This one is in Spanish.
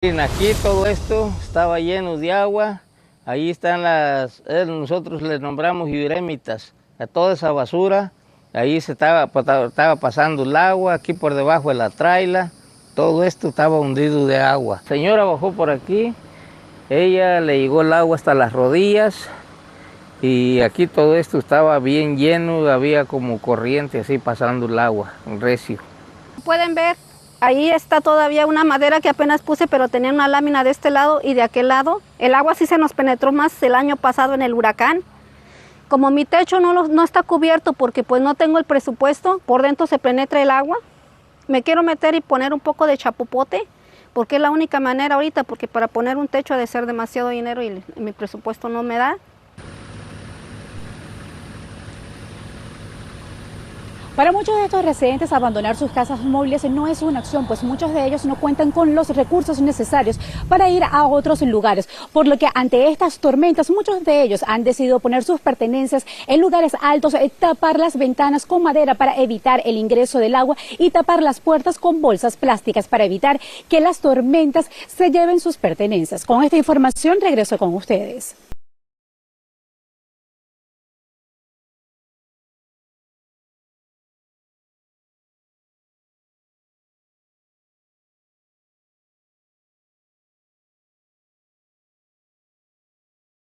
Aquí todo esto estaba lleno de agua, ahí están nosotros les nombramos yurémitas, a toda esa basura, ahí estaba pasando el agua, aquí por debajo de la traila, todo esto estaba hundido de agua. La señora bajó por aquí, ella le llegó el agua hasta las rodillas y aquí todo esto estaba bien lleno, había como corriente así pasando el agua, recio. Pueden ver. Ahí está todavía una madera que apenas puse, pero tenía una lámina de este lado y de aquel lado. El agua sí se nos penetró más el año pasado en el huracán. Como mi techo no está cubierto porque pues no tengo el presupuesto, por dentro se penetra el agua. Me quiero meter y poner un poco de chapopote, porque es la única manera ahorita, porque para poner un techo ha de ser demasiado dinero y mi presupuesto no me da. Para muchos de estos residentes, abandonar sus casas móviles no es una opción, pues muchos de ellos no cuentan con los recursos necesarios para ir a otros lugares, por lo que ante estas tormentas muchos de ellos han decidido poner sus pertenencias en lugares altos, tapar las ventanas con madera para evitar el ingreso del agua y tapar las puertas con bolsas plásticas para evitar que las tormentas se lleven sus pertenencias. Con esta información regreso con ustedes.